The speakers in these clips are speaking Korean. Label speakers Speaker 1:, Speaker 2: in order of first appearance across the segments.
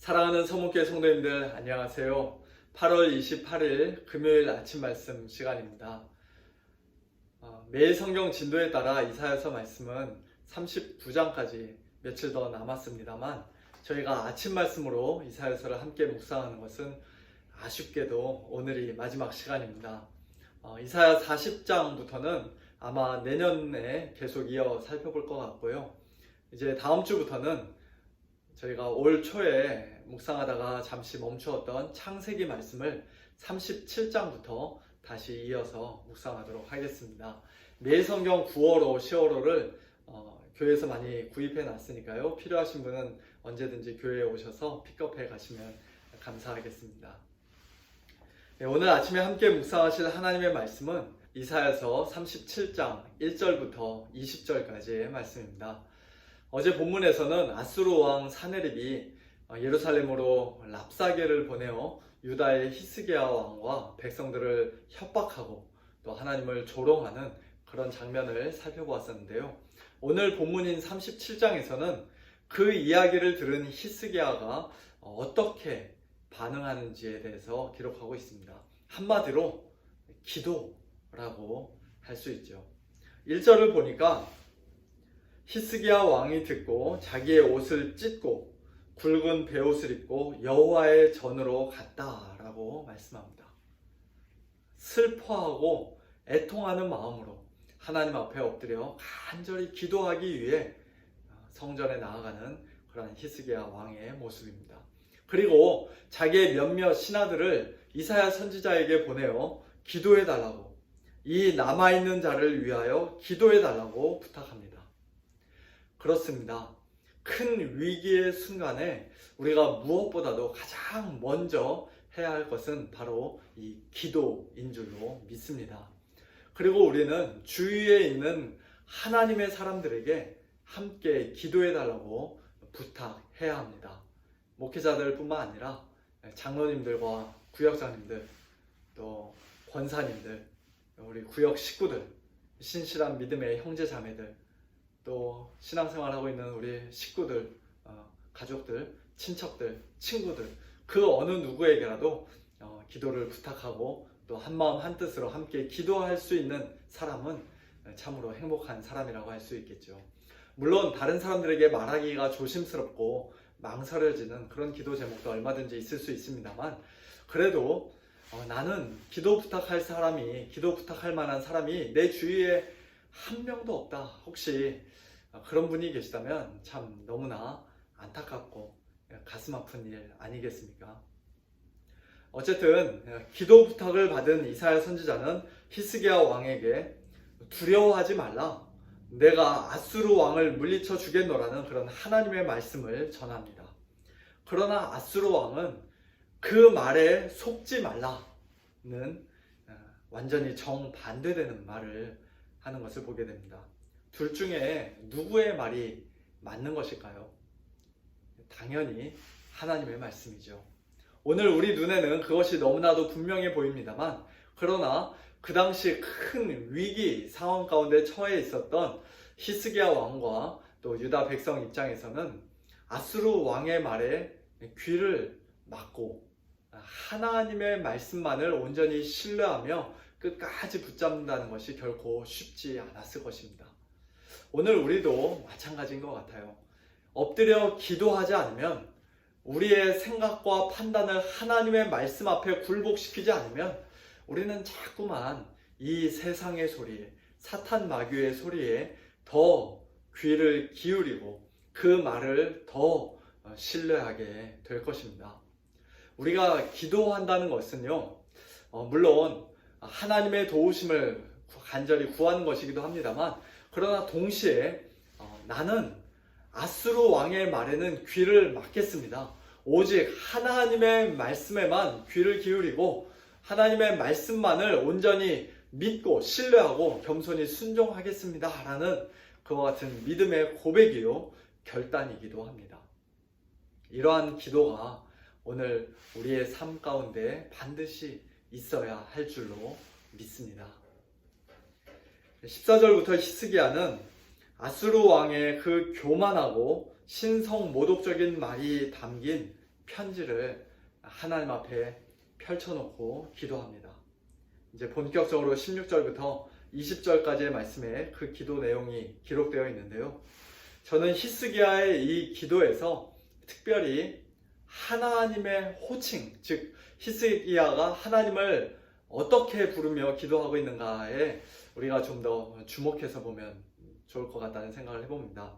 Speaker 1: 사랑하는 서문교회 성도님들 안녕하세요. 8월 28일 금요일 아침 말씀 시간입니다. 매일 성경 진도에 따라 이사야서 말씀은 39장까지 며칠 더 남았습니다만 저희가 아침 말씀으로 이사야서를 함께 묵상하는 것은 아쉽게도 오늘이 마지막 시간입니다. 이사야 40장부터는 아마 내년에 계속 이어 살펴볼 것 같고요. 이제 다음 주부터는 저희가 올 초에 묵상하다가 잠시 멈추었던 창세기 말씀을 37장부터 다시 이어서 묵상하도록 하겠습니다. 매일 성경 9월호, 10월호를 교회에서 많이 구입해 놨으니까요. 필요하신 분은 언제든지 교회에 오셔서 픽업해 가시면 감사하겠습니다. 네, 오늘 아침에 함께 묵상하실 하나님의 말씀은 이사야서 37장 1절부터 20절까지의 말씀입니다. 어제 본문에서는 아수르 왕 사네립이 예루살렘으로 랍사게를 보내어 유다의 히스기야 왕과 백성들을 협박하고 또 하나님을 조롱하는 그런 장면을 살펴보았었는데요. 오늘 본문인 37장에서는 그 이야기를 들은 히스기야가 어떻게 반응하는지에 대해서 기록하고 있습니다. 한마디로 기도라고 할 수 있죠. 1절을 보니까 히스기야 왕이 듣고 자기의 옷을 찢고 굵은 베옷을 입고 여호와의 전으로 갔다라고 말씀합니다. 슬퍼하고 애통하는 마음으로 하나님 앞에 엎드려 간절히 기도하기 위해 성전에 나아가는 그런 히스기야 왕의 모습입니다. 그리고 자기의 몇몇 신하들을 이사야 선지자에게 보내어 기도해달라고, 이 남아있는 자를 위하여 기도해달라고 부탁합니다. 그렇습니다. 큰 위기의 순간에 우리가 무엇보다도 가장 먼저 해야 할 것은 바로 이 기도인 줄로 믿습니다. 그리고 우리는 주위에 있는 하나님의 사람들에게 함께 기도해달라고 부탁해야 합니다. 목회자들 뿐만 아니라 장로님들과 구역장님들, 또 권사님들, 우리 구역 식구들, 신실한 믿음의 형제 자매들, 또 신앙생활하고 있는 우리 식구들, 가족들, 친척들, 친구들, 그 어느 누구에게라도 기도를 부탁하고 또 한마음 한뜻으로 함께 기도할 수 있는 사람은 참으로 행복한 사람이라고 할 수 있겠죠. 물론 다른 사람들에게 말하기가 조심스럽고 망설여지는 그런 기도 제목도 얼마든지 있을 수 있습니다만, 그래도 나는 기도 부탁할 만한 사람이 내 주위에 한 명도 없다, 혹시 그런 분이 계시다면 참 너무나 안타깝고 가슴 아픈 일 아니겠습니까? 어쨌든 기도 부탁을 받은 이사야 선지자는 히스기야 왕에게 두려워하지 말라, 내가 아수르 왕을 물리쳐 주겠노라는 그런 하나님의 말씀을 전합니다. 그러나 아수르 왕은 그 말에 속지 말라는 완전히 정반대되는 말을 하는 것을 보게 됩니다. 둘 중에 누구의 말이 맞는 것일까요? 당연히 하나님의 말씀이죠. 오늘 우리 눈에는 그것이 너무나도 분명해 보입니다만, 그러나 그 당시 큰 위기 상황 가운데 처해 있었던 히스기야 왕과 또 유다 백성 입장에서는 아수르 왕의 말에 귀를 막고 하나님의 말씀만을 온전히 신뢰하며 끝까지 붙잡는다는 것이 결코 쉽지 않았을 것입니다. 오늘 우리도 마찬가지인 것 같아요. 엎드려 기도하지 않으면, 우리의 생각과 판단을 하나님의 말씀 앞에 굴복시키지 않으면 우리는 자꾸만 이 세상의 소리에, 사탄 마귀의 소리에 더 귀를 기울이고 그 말을 더 신뢰하게 될 것입니다. 우리가 기도한다는 것은요, 물론 하나님의 도우심을 간절히 구하는 것이기도 합니다만, 그러나 동시에 나는 아수르 왕의 말에는 귀를 막겠습니다. 오직 하나님의 말씀에만 귀를 기울이고 하나님의 말씀만을 온전히 믿고 신뢰하고 겸손히 순종하겠습니다 라는 그와 같은 믿음의 고백이요, 결단이기도 합니다. 이러한 기도가 오늘 우리의 삶 가운데 반드시 있어야 할 줄로 믿습니다. 14절부터 히스기야는 아수르 왕의 그 교만하고 신성모독적인 말이 담긴 편지를 하나님 앞에 펼쳐놓고 기도합니다. 이제 본격적으로 16절부터 20절까지의 말씀에 그 기도 내용이 기록되어 있는데요. 저는 히스기야의 이 기도에서 특별히 하나님의 호칭, 즉 히스기야가 하나님을 어떻게 부르며 기도하고 있는가에 우리가 좀 더 주목해서 보면 좋을 것 같다는 생각을 해봅니다.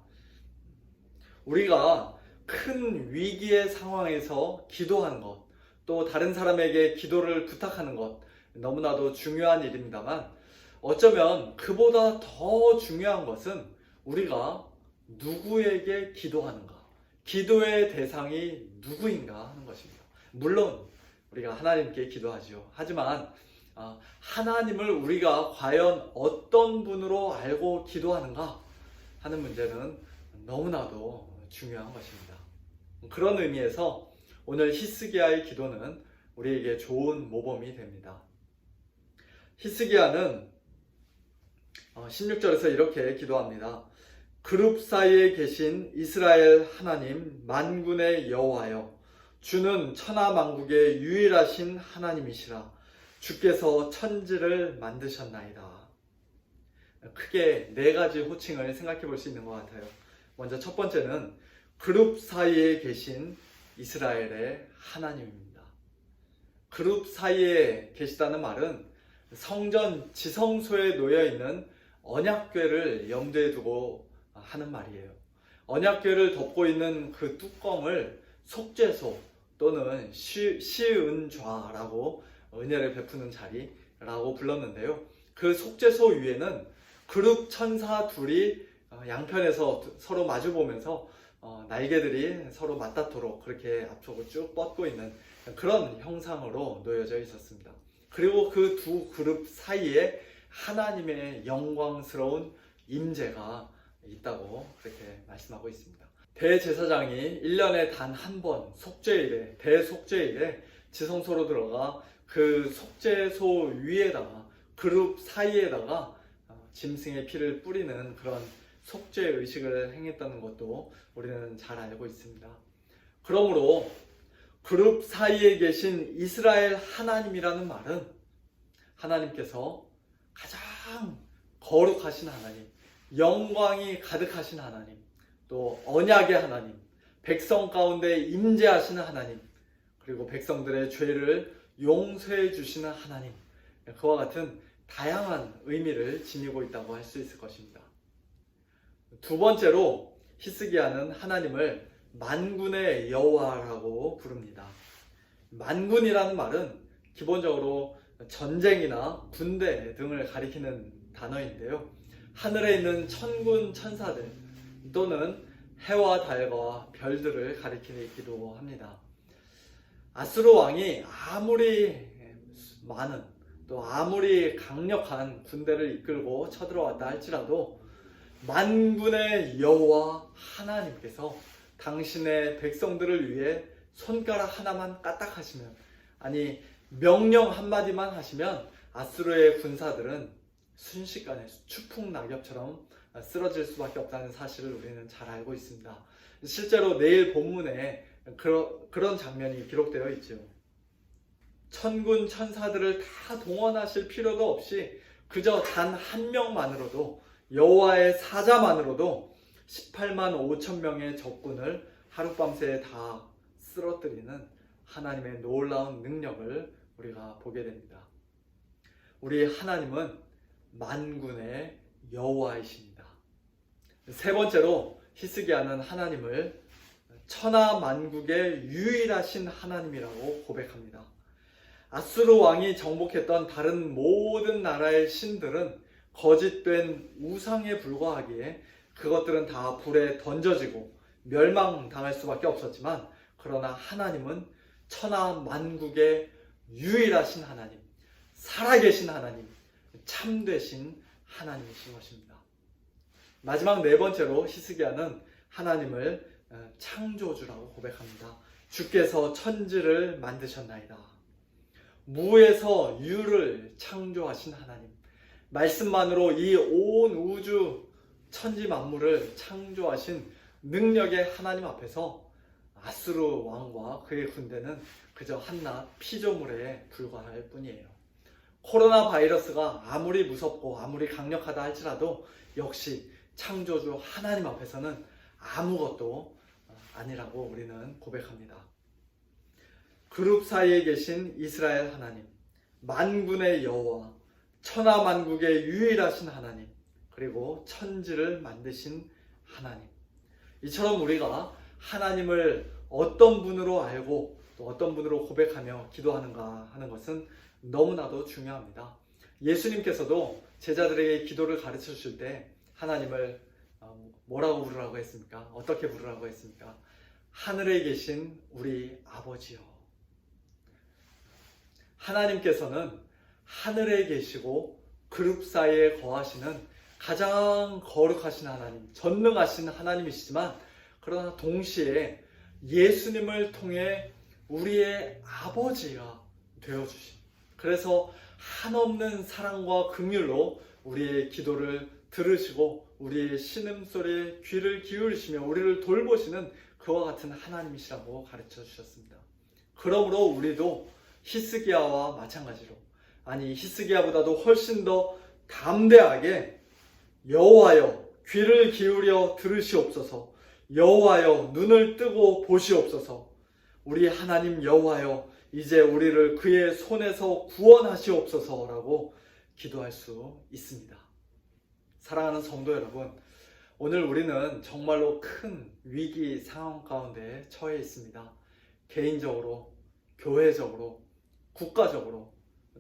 Speaker 1: 우리가 큰 위기의 상황에서 기도하는 것, 또 다른 사람에게 기도를 부탁하는 것, 너무나도 중요한 일입니다만 어쩌면 그보다 더 중요한 것은 우리가 누구에게 기도하는가, 기도의 대상이 누구인가 하는 것입니다. 물론 우리가 하나님께 기도하죠. 하지만 하나님을 우리가 과연 어떤 분으로 알고 기도하는가 하는 문제는 너무나도 중요한 것입니다. 그런 의미에서 오늘 히스기야의 기도는 우리에게 좋은 모범이 됩니다. 히스기야는 16절에서 이렇게 기도합니다. 그룹 사이에 계신 이스라엘 하나님 만군의 여호와여, 주는 천하만국의 유일하신 하나님이시라. 주께서 천지를 만드셨나이다. 크게 네 가지 호칭을 생각해 볼 수 있는 것 같아요. 먼저 첫 번째는 그룹 사이에 계신 이스라엘의 하나님입니다. 그룹 사이에 계시다는 말은 성전 지성소에 놓여 있는 언약궤를 염두에 두고 하는 말이에요. 언약궤를 덮고 있는 그 뚜껑을 속죄소 또는 시은좌라고 은혜를 베푸는 자리라고 불렀는데요. 그 속죄소 위에는 그룹 천사 둘이 양편에서 서로 마주보면서 날개들이 서로 맞닿도록 그렇게 앞쪽으로 쭉 뻗고 있는 그런 형상으로 놓여져 있었습니다. 그리고 그 두 그룹 사이에 하나님의 영광스러운 임재가 있다고 그렇게 말씀하고 있습니다. 대제사장이 1년에 단 한 번 속죄일에, 대속죄일에 지성소로 들어가 그 속죄소 위에다가 그룹 사이에다가 짐승의 피를 뿌리는 그런 속죄 의식을 행했다는 것도 우리는 잘 알고 있습니다. 그러므로 그룹 사이에 계신 이스라엘 하나님이라는 말은 하나님께서 가장 거룩하신 하나님, 영광이 가득하신 하나님, 또 언약의 하나님, 백성 가운데 임재하시는 하나님, 그리고 백성들의 죄를 용서해 주시는 하나님, 그와 같은 다양한 의미를 지니고 있다고 할 수 있을 것입니다. 두 번째로 히스기야는 하나님을 만군의 여호와라고 부릅니다. 만군이라는 말은 기본적으로 전쟁이나 군대 등을 가리키는 단어인데요. 하늘에 있는 천군 천사들 또는 해와 달과 별들을 가리키기도 합니다. 아수르 왕이 아무리 많은 또 아무리 강력한 군대를 이끌고 쳐들어왔다 할지라도 만군의 여호와 하나님께서 당신의 백성들을 위해 손가락 하나만 까딱하시면, 아니 명령 한마디만 하시면 아수르의 군사들은 순식간에 추풍 낙엽처럼 쓰러질 수밖에 없다는 사실을 우리는 잘 알고 있습니다. 실제로 내일 본문에 그런 장면이 기록되어 있죠. 천군 천사들을 다 동원하실 필요도 없이 그저 단 한 명만으로도, 여호와의 사자만으로도 18만 5천 명의 적군을 하룻밤새 다 쓰러뜨리는 하나님의 놀라운 능력을 우리가 보게 됩니다. 우리 하나님은 만군의 여호와이십니다. 세 번째로 히스기야는 하나님을 천하만국의 유일하신 하나님이라고 고백합니다. 아수르 왕이 정복했던 다른 모든 나라의 신들은 거짓된 우상에 불과하기에 그것들은 다 불에 던져지고 멸망당할 수밖에 없었지만, 그러나 하나님은 천하만국의 유일하신 하나님, 살아계신 하나님, 참되신 하나님이신 것입니다. 마지막 네 번째로 히스기야는 하나님을 창조주라고 고백합니다. 주께서 천지를 만드셨나이다. 무에서 유를 창조하신 하나님, 말씀만으로 이 온 우주 천지 만물을 창조하신 능력의 하나님 앞에서 아수르 왕과 그의 군대는 그저 한낱 피조물에 불과할 뿐이에요. 코로나 바이러스가 아무리 무섭고 아무리 강력하다 할지라도 역시 창조주 하나님 앞에서는 아무것도 아니라고 우리는 고백합니다. 그룹 사이에 계신 이스라엘 하나님, 만군의 여호와, 천하만국의 유일하신 하나님, 그리고 천지를 만드신 하나님. 이처럼 우리가 하나님을 어떤 분으로 알고 또 어떤 분으로 고백하며 기도하는가 하는 것은 너무나도 중요합니다. 예수님께서도 제자들에게 기도를 가르쳐 주실 때 하나님을 뭐라고 부르라고 했습니까? 어떻게 부르라고 했습니까? 하늘에 계신 우리 아버지요. 하나님께서는 하늘에 계시고 그룹 사이에 거하시는 가장 거룩하신 하나님, 전능하신 하나님이시지만 그러나 동시에 예수님을 통해 우리의 아버지가 되어주신, 그래서 한없는 사랑과 긍휼로 우리의 기도를 들으시고 우리의 신음소리에 귀를 기울이시며 우리를 돌보시는 그와 같은 하나님이시라고 가르쳐 주셨습니다. 그러므로 우리도 히스기야와 마찬가지로, 아니 히스기야보다도 훨씬 더 담대하게 여호와여 귀를 기울여 들으시옵소서, 여호와여 눈을 뜨고 보시옵소서, 우리 하나님 여호와여 이제 우리를 그의 손에서 구원하시옵소서라고 기도할 수 있습니다. 사랑하는 성도 여러분, 오늘 우리는 정말로 큰 위기 상황 가운데 처해 있습니다. 개인적으로, 교회적으로, 국가적으로,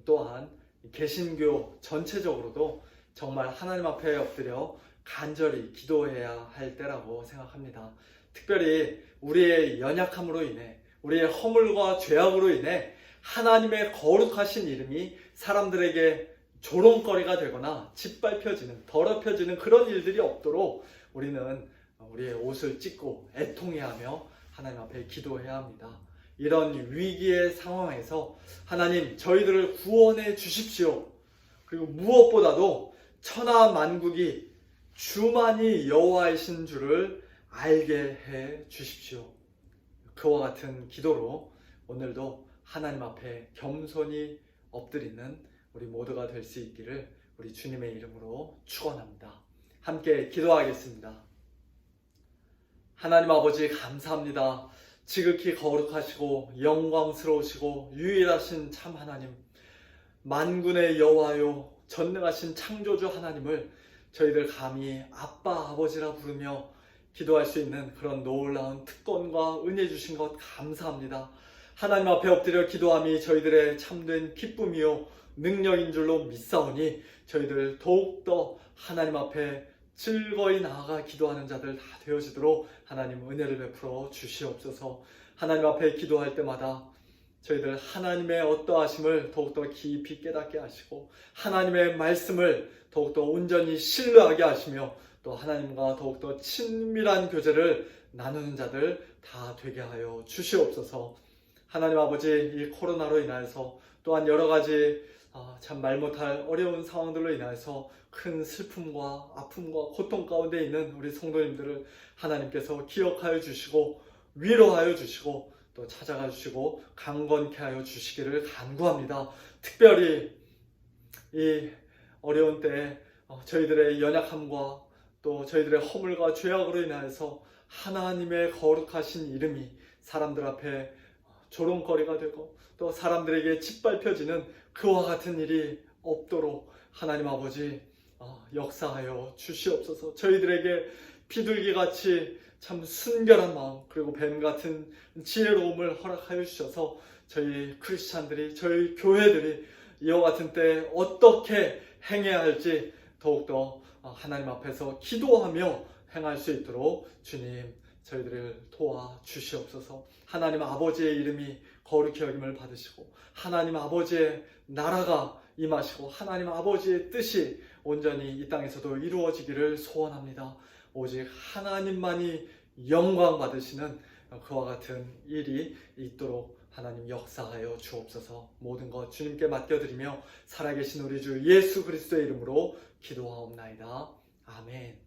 Speaker 1: 또한 개신교 전체적으로도 정말 하나님 앞에 엎드려 간절히 기도해야 할 때라고 생각합니다. 특별히 우리의 연약함으로 인해, 우리의 허물과 죄악으로 인해 하나님의 거룩하신 이름이 사람들에게 조롱거리가 되거나 짓밟혀지는, 더럽혀지는 그런 일들이 없도록 우리는 우리의 옷을 찢고 애통해야 하며 하나님 앞에 기도해야 합니다. 이런 위기의 상황에서 하나님 저희들을 구원해 주십시오. 그리고 무엇보다도 천하 만국이 주만이 여호와이신 줄을 알게 해 주십시오. 그와 같은 기도로 오늘도 하나님 앞에 겸손히 엎드리는 우리 모두가 될 수 있기를 우리 주님의 이름으로 축원합니다. 함께 기도하겠습니다. 하나님 아버지 감사합니다. 지극히 거룩하시고 영광스러우시고 유일하신 참 하나님, 만군의 여호와요 전능하신 창조주 하나님을 저희들 감히 아빠 아버지라 부르며 기도할 수 있는 그런 놀라운 특권과 은혜 주신 것 감사합니다. 하나님 앞에 엎드려 기도함이 저희들의 참된 기쁨이요 능력인 줄로 믿사오니 저희들 더욱더 하나님 앞에 즐거이 나아가 기도하는 자들 다 되어지도록 하나님 은혜를 베풀어 주시옵소서. 하나님 앞에 기도할 때마다 저희들 하나님의 어떠하심을 더욱더 깊이 깨닫게 하시고 하나님의 말씀을 더욱더 온전히 신뢰하게 하시며 또 하나님과 더욱더 친밀한 교제를 나누는 자들 다 되게 하여 주시옵소서. 하나님 아버지, 이 코로나로 인하여서 또한 여러 가지 참 말 못할 어려운 상황들로 인하여서 큰 슬픔과 아픔과 고통 가운데 있는 우리 성도님들을 하나님께서 기억하여 주시고 위로하여 주시고 또 찾아가 주시고 강건케 하여 주시기를 간구합니다. 특별히 이 어려운 때에 저희들의 연약함과 또 저희들의 허물과 죄악으로 인하여서 하나님의 거룩하신 이름이 사람들 앞에 조롱거리가 되고 또 사람들에게 짓밟혀지는 그와 같은 일이 없도록 하나님 아버지 역사하여 주시옵소서. 저희들에게 비둘기같이 참 순결한 마음 그리고 뱀같은 지혜로움을 허락하여 주셔서 저희 크리스찬들이, 저희 교회들이 이와 같은 때 어떻게 행해야 할지 더욱더 하나님 앞에서 기도하며 행할 수 있도록 주님 저희들을 도와 주시옵소서. 하나님 아버지의 이름이 거룩히 여김을 받으시고 하나님 아버지의 나라가 임하시고 하나님 아버지의 뜻이 온전히 이 땅에서도 이루어지기를 소원합니다. 오직 하나님만이 영광 받으시는 그와 같은 일이 있도록 하나님 역사하여 주옵소서. 모든 것 주님께 맡겨드리며 살아계신 우리 주 예수 그리스도의 이름으로 기도하옵나이다. 아멘.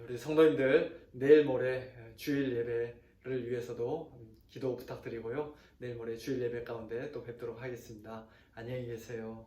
Speaker 1: 우리 성도님들 내일 모레 주일 예배를 위해서도 기도 부탁드리고요. 내일 모레 주일 예배 가운데 또 뵙도록 하겠습니다. 안녕히 계세요.